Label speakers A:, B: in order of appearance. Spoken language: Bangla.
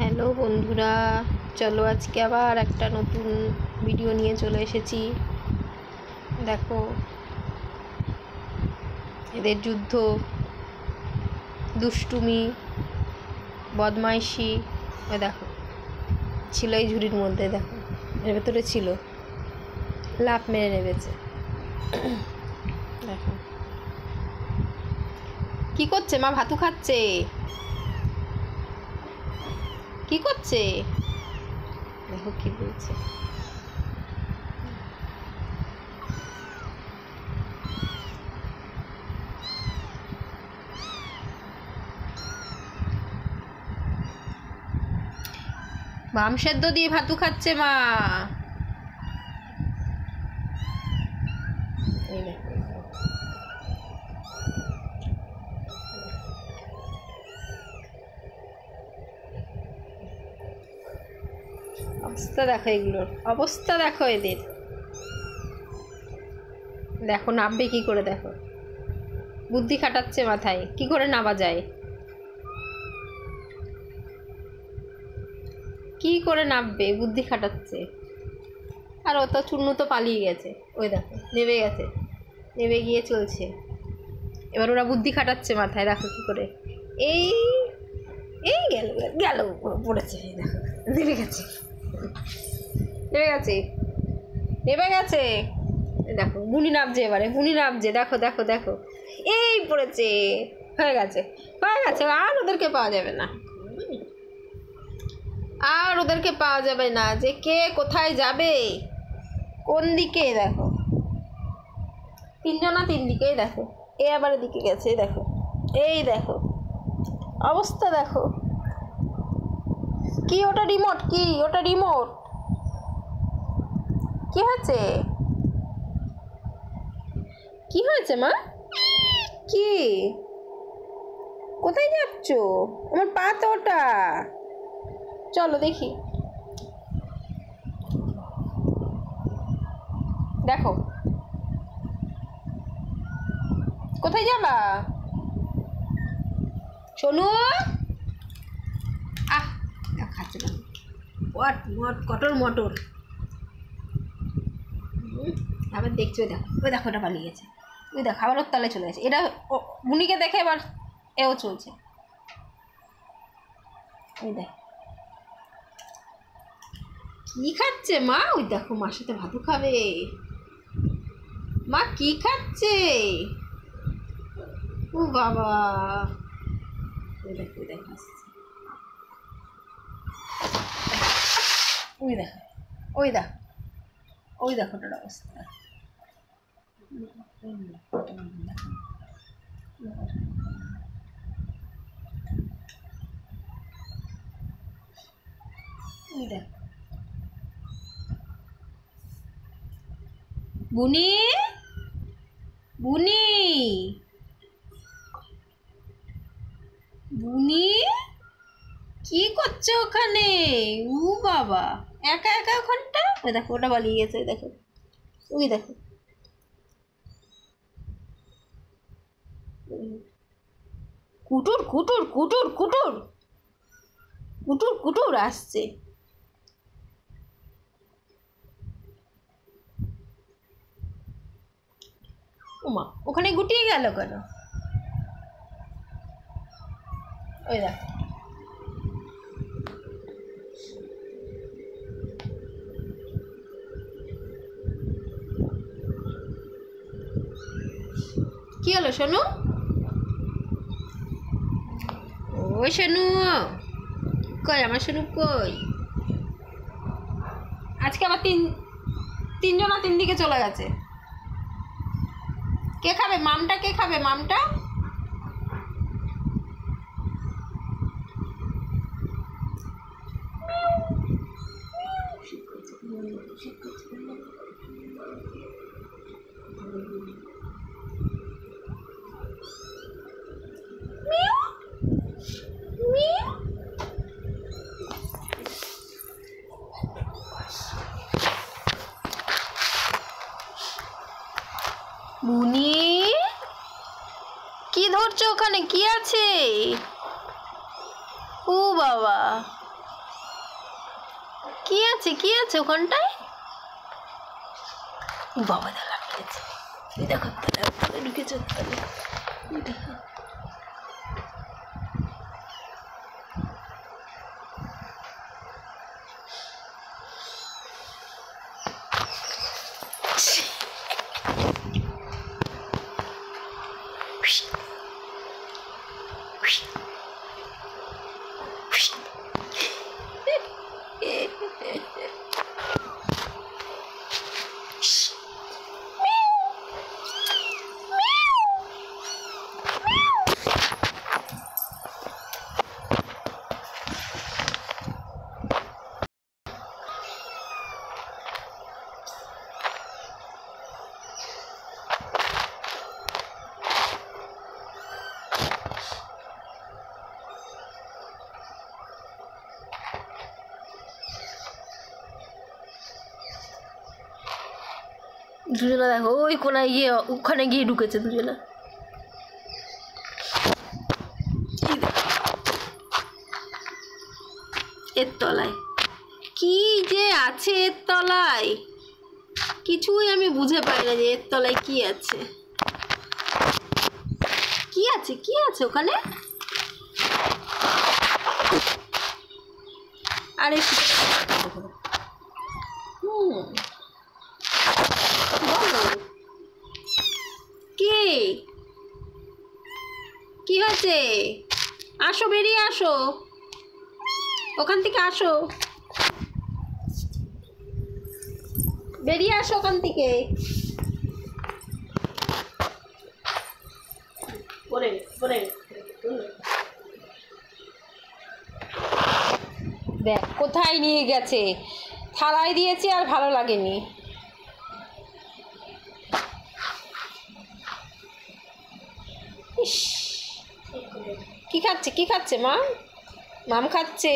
A: হ্যালো বন্ধুরা, চলো আজকে আবার একটা নতুন ভিডিও নিয়ে চলে এসেছি। দেখো এদের যুদ্ধ, দুষ্টুমি, বদমাইশি। ওই দেখো ছিল এই ঝুড়ির মধ্যে, দেখো এর ভেতরে ছিল, লাফ মেরে নেমেছে। দেখো কি করছে, মা ভাতু খাচ্ছে। কি করছে দেখো, কি বলছে। বাম সেদ্ধ দিয়ে ভাতু খাচ্ছে মা। এই দেখো অবস্থা, দেখো এগুলোর অবস্থা, দেখো এদের। দেখো নামবে কি করে, দেখো বুদ্ধি খাটাচ্ছে মাথায়, কি করে নামা যায়, কি করে নামবে, বুদ্ধি খাটাচ্ছে। আর ও তো চুন্নু তো পালিয়ে গেছে, ওই দেখো নেমে গেছে, নেমে গিয়ে চলছে। এবার ওরা বুদ্ধি খাটাচ্ছে মাথায়, দেখো কি করে। এই এই গেল গেল পড়েছে, দেখো নেমে গেছে, নেমে গেছে, নেমে গেছে। দেখো বুনি নামছে, এবারে বুনি নামছে, দেখো দেখো দেখো, এই পড়েছে, হয়ে গেছে, হয়ে গেছে। আর ওদেরকে পাওয়া যাবে না, আর ওদেরকে পাওয়া যাবে না, যে কে কোথায় যাবে, কোন দিকে। দেখো তিনজনা তিন দিকেই, দেখো এ আবার এদিকে গেছে, দেখো এই দেখো অবস্থা, দেখো কি ওটা রিমোট, কি ওটা রিমোট, কি হয়েছে, কি হয়েছে মা, কি কোথায় যাচ্ছ, আমার পা তো ওটা, চলো দেখি। দেখো কোথায় যাবা সোনু, আহ খাচ্ছে না, কটর মটর। আবার দেখছো, ওই দেখো, ওই দেখো ওটা পালিয়ে গেছে, ওই দেখো আবার ওর তলায় চলে গেছে। এটা বুনিকে দেখে এবার এও চলছে, ওই দেখ কি খাচ্ছে মা, ওই দেখো মার সাথে ভাতু খাবে, মা কি খাচ্ছে, ও বাবা, ওই দেখো, ওই দেখো আসছে, ওই দেখো, ওই দেখো, ওই দেখো ওটার অবস্থা। বুনি, বুনি, বুনি কি করছো ওখানে, ও বাবা একা একা ওখানটা, ওই দেখো ওটা পালিয়ে গেছে, ওই দেখো, ওই দেখো কুটুর কুটুর কুটুর কুটুর কুটুর কুটুর আসছে। ওমা ওখানে গুটিয়ে গেল কেন, ওই দেখো কি হলো সোনু, ওই সোনু কই, আমার সোনু কই, আজকে আবার তিনজনা তিন দিকে চলে গেছে। কে খাবে মামটা, কে খাবে মামটা, বুনি কি ধরছো ওখানে, কি আছে, ও বাবা কি আছে ওখানটায়? বাবা দা লাগিয়েছে, দেখো ঢুকেছে দেখো। দুজনা দেখো ওই কোনায় গিয়ে, ওখানে গিয়ে ঢুকেছে দুজনা। এর তলায় কি যে আছে, এর তলায় কিছুই আমি বুঝে পাই না যে এর তলায় কি আছে। কি আছে ওখানে? আরে কি হয়েছে? আসো, বেরিয়ে আসো ওখান থেকে, আসো বেরিয়ে আসো ওখান থেকে। দেখ কোথায় নিয়ে গেছে, থালায় দিয়েছি আর ভালো লাগেনি। ইস, কি খাচ্ছে মাম খাচ্ছে।